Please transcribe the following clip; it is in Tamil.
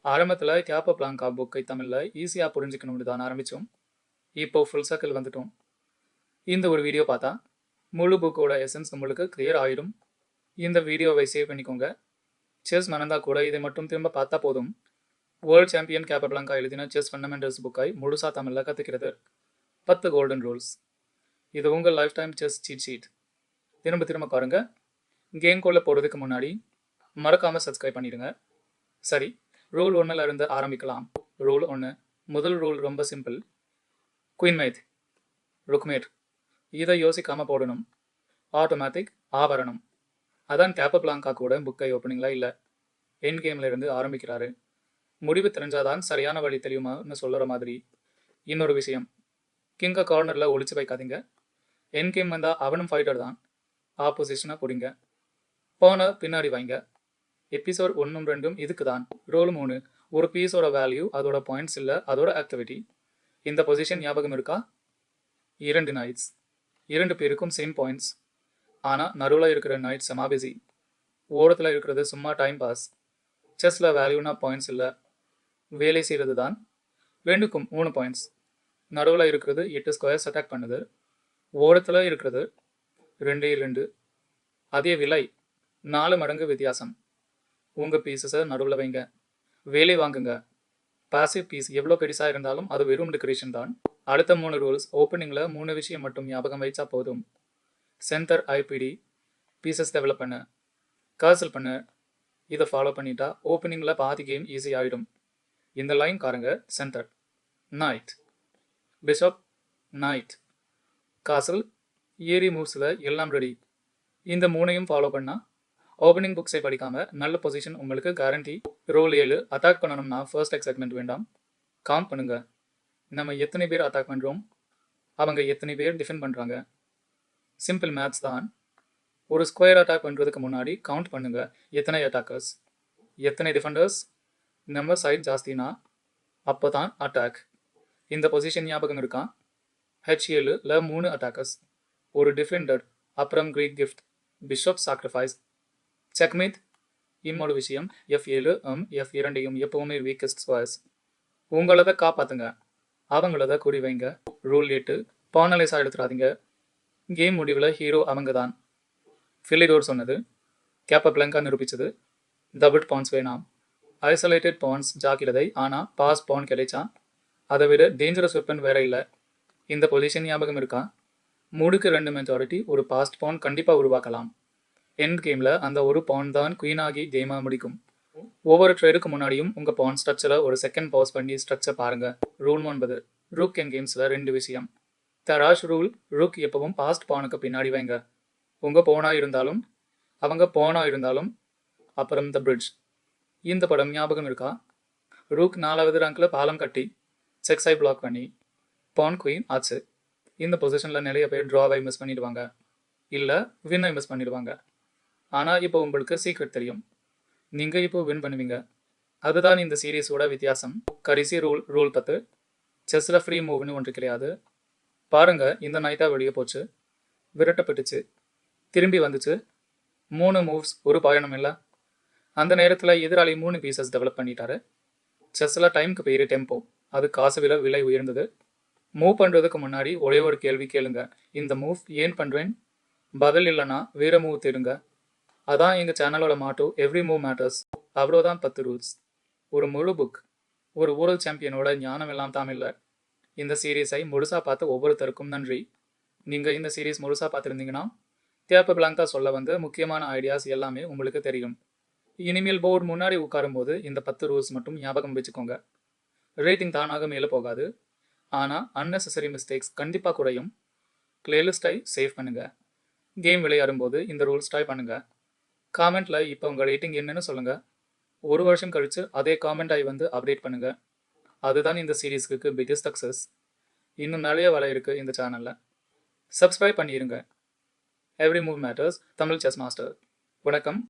ஆரம்பத்தில் கேப்பப்ளாங்கா புக்கை தமிழில் ஈஸியாக புரிஞ்சுக்கணும்னு தான் ஆரம்பித்தோம். இப்போ ஃபுல் சர்க்கிள் வந்துட்டோம். இந்த ஒரு வீடியோ பார்த்தா முழு புக்கோட எசன்ஸ் உங்களுக்கு கிளியர் ஆயிடும். இந்த வீடியோவை சேவ் பண்ணிக்கோங்க. செஸ் மறந்தா கூட இதை மட்டும் திரும்ப பார்த்தா போதும். வேர்ல்ட் சாம்பியன் கேப்பப்ளாங்கா எழுதின செஸ் ஃபண்டமெண்டல்ஸ் புக்கை முழுசா தமிழில் கற்றுக்கிறது. 10 கோல்டன் ரூல்ஸ். இது உங்கள் life time chess seat sheet. திரும்ப திரும்ப பாருங்க. கேம் கோல்ல போகிறதுக்கு முன்னாடி மறக்காமல் சப்ஸ்கிரைப் பண்ணிடுங்க. சரி, ரூல் 1 இருந்து ஆரம்பிக்கலாம். ரூல் 1. முதல் ரூல் ரொம்ப சிம்பிள். குயின் மேட், ருக் மேட், இதை யோசிக்காமல் போடணும். ஆட்டோமேட்டிக் ஆவரணம். அதான் கேப்பப்ளாங்கா கூட புக்கை ஓப்பனிங்லாம் இல்லை, எண்ட் கேமில் இருந்து ஆரம்பிக்கிறாரு. முடிவு தெரிஞ்சாதான் சரியான வழி தெரியுமான்னு சொல்கிற மாதிரி. இன்னொரு விஷயம், கிங்கை கார்னரில் ஒழிச்சு வைக்காதீங்க. எண்ட் கேம் வந்தால் அவனும் ஃபைட்டர் தான். ஆப்போசிஷனை பிடிங்க, போன பின்னாடி வைங்க. எபிசோட் 1, 2 இதுக்கு தான். ரோல் 3. ஒரு பீஸோட வேல்யூ அதோட பாயிண்ட்ஸ் இல்லை, அதோட ஆக்டிவிட்டி. இந்த பொசிஷன் ஞாபகம் இருக்கா? 2 நைட்ஸ், 2 பேருக்கும் சேம் பாயிண்ட்ஸ். ஆனால் நடுவில் இருக்கிற நைட் செமா பிஸி. ஓரத்தில் இருக்கிறது சும்மா டைம் பாஸ். செஸ்ஸில் வேல்யூனா பாயிண்ட்ஸ் இல்லை, வேலை செய்கிறது தான். 2க்கும் 3 பாயிண்ட்ஸ். நடுவில் இருக்கிறது 8 ஸ்கொயர்ஸ் அட்டாக் பண்ணுது. ஓரத்தில் இருக்கிறது 2 அதே விலை, 4 மடங்கு வித்தியாசம். உங்கள் பீஸஸை நடுவில் வைங்க, வேலை வாங்குங்க. பாசிவ் பீஸ் எவ்வளோ பெருசாக இருந்தாலும் அது வெறும் டெக்கரேஷன் தான். அடுத்த 3 ரூல்ஸ் ஓப்பனிங்கில் 3 விஷயம் மட்டும் ஞாபகம் வைச்சா போதும். சென்டர் ஐபிடி, பீசஸ் டெவலப் பண்ண, காசல் பண்ண. இதை ஃபாலோ பண்ணிட்டா ஓப்பனிங்கில் பாதி கேம் ஈஸி ஆகிடும். இந்த லைன் காருங்க. Centre, knight, bishop, knight, castle, ஏரி மூவ்ஸில் எல்லாம் ரெடி. இந்த 3ஐயும் ஃபாலோ பண்ணால் ஓப்பனிங் புக்ஸை படிக்காமல் நல்ல பொசிஷன் உங்களுக்கு கேரண்டி. ரோல் 7. அட்டாக் பண்ணணும்னா ஃபர்ஸ்ட் எக்ஸைட்மெண்ட் வேண்டாம். கவுண்ட் பண்ணுங்க. நம்ம எத்தனை பேர் அட்டாக் பண்ணுறோம், அவங்க எத்தனை பேர் டிஃபெண்ட் பண்ணுறாங்க. சிம்பிள் மேத்ஸ் தான். ஒரு ஸ்கொயர் அட்டாக் பண்ணுறதுக்கு முன்னாடி கவுண்ட் பண்ணுங்க. எத்தனை அட்டாக்கர்ஸ், எத்தனை டிஃபெண்டர்ஸ். நம்ம சைட் ஜாஸ்தினா அப்போ தான் அட்டாக். இந்த பொசிஷன் ஞாபகம் இருக்கா? H7ல் 3 அட்டாக்கர்ஸ், ஒரு டிஃபெண்டர், அப்புறம் Greek gift, bishop sacrifice, checkmate. இன்னொரு விஷயம், F7 F2 எப்பவுமே வீக்கஸ்ட் ஸ்கொயர்ஸ். உங்களதை காப்பாற்றுங்க, அவங்களத குறி வைங்க. ரூல் 8. பானலைஸாக எடுத்துடாதீங்க. கேம் முடிவில் ஹீரோ அவங்க தான். ஃபிலிடோர் சொன்னது, கேப்பப்ளாங்கா நிரூபிச்சது. டபுள் பான்ஸ் வேணாம், ஐசோலேட்டட் பான்ஸ் ஜாக்கிரதை. ஆனால் பாஸ் பான் கிடைச்சா அதை விட டேஞ்சரஸ் வெப்பன் வேற இல்லை. இந்த பொசிஷன் ஞாபகம் இருக்கா? மூடுக்கு 2 மெஜாரிட்டி ஒரு பாஸ்ட் பான் கண்டிப்பாக உருவாக்கலாம். எண்ட் கேமில் அந்த ஒரு பான் தான் குயின் ஆகி கேமாக முடிக்கும். ஒவ்வொரு ட்ரேடுக்கு முன்னாடியும் உங்கள் பான் ஸ்ட்ரக்சரை ஒரு செகண்ட் பாஸ் பண்ணி ஸ்ட்ரக்சர் பாருங்கள். ரூல் 9. ரூக் எண்ட் கேம்ஸில் 2 விஷயம். தராஷ் ரூல், ரூக் எப்பவும் பாஸ்ட் பானுக்கு பின்னாடி வைங்க. உங்கள் போனாக இருந்தாலும் அவங்க போனாக இருந்தாலும். அப்புறம் த பிரிட்ஜ். இந்த படம் ஞாபகம் இருக்கா? ரூக் 4வது ரேங்கில் பாலம் கட்டி செக்ஸை பிளாக் பண்ணி பான் குயின் ஆச்சு. இந்த பொசிஷனில் நிறைய பேர் ட்ராவை மிஸ் பண்ணிடுவாங்க, இல்லை வின்னை மிஸ் பண்ணிடுவாங்க. ஆனால் இப்போ உங்களுக்கு சீக்ரெட் தெரியும், நீங்கள் இப்போ வின் பண்ணுவீங்க. அதுதான் இந்த சீரீஸோட வித்தியாசம். கடைசி ரூல், ரூல் 10. செஸ்ஸில் ஃப்ரீ மூவ்னு ஒன்று கிடையாது. பாருங்க, இந்த நைட்டாக வெளியே போச்சு, விரட்டப்பட்டுச்சு, திரும்பி வந்துச்சு. 3 மூவ்ஸ், ஒரு பயணம் இல்லை. அந்த நேரத்தில் எதிராளி 3 பீசஸ் டெவலப் பண்ணிட்டாரு. செஸ்ஸில் டைமுக்கு பேர் டெம்போ, அது காசு விலை உயர்ந்தது. மூவ் பண்ணுறதுக்கு முன்னாடி ஒரே ஒரு கேள்வி கேளுங்க, இந்த மூவ் ஏன் பண்ணுறேன். பதில் இல்லைன்னா வேற மூவ் தேடுங்க. அதான் எங்கள் சேனலோட மாட்டோ, எவ்ரி மூவ் மேட்டர்ஸ். அவ்வளோதான் 10 ரூல்ஸ். ஒரு முழு புக், ஒரு வேர்ல்ட் சாம்பியனோட ஞானம் எல்லாம் தமிழில். இந்த சீரீஸை முழுசாக பார்த்து ஒவ்வொருத்தருக்கும் நன்றி. நீங்கள் இந்த சீரீஸ் முழுசாக பார்த்துருந்தீங்கன்னா கேப்பப்ளாங்கா சொல்ல வந்த முக்கியமான ஐடியாஸ் எல்லாமே உங்களுக்கு தெரியும். இனிமேல் போர்டு முன்னாடி உட்காரும்போது இந்த 10 ரூல்ஸ் மட்டும் ஞாபகம் வச்சுக்கோங்க. ரேட்டிங் தானாக மேலே போகாது, ஆனால் அன்னெசரி மிஸ்டேக்ஸ் கண்டிப்பாக குறையும். பிளேலிஸ்ட்டை சேவ் பண்ணுங்கள். கேம் விளையாடும்போது இந்த ரூல்ஸ் ட்ரை பண்ணுங்கள். காமெண்ட்டில் இப்போ உங்கள் ரேட்டிங் என்னன்னு சொல்லுங்கள். ஒரு வருஷம் கழித்து அதே காமெண்ட் ஆகி வந்து அப்டேட் பண்ணுங்கள். அதுதான் இந்த சீரீஸ்க்கு பிக்கஸ்ட் சக்ஸஸ். இன்னும் நிறைய வர இருக்குது இந்த சேனலில். சப்ஸ்கிரைப் பண்ணிடுங்க. Every move matters Tamil chess master. வணக்கம்.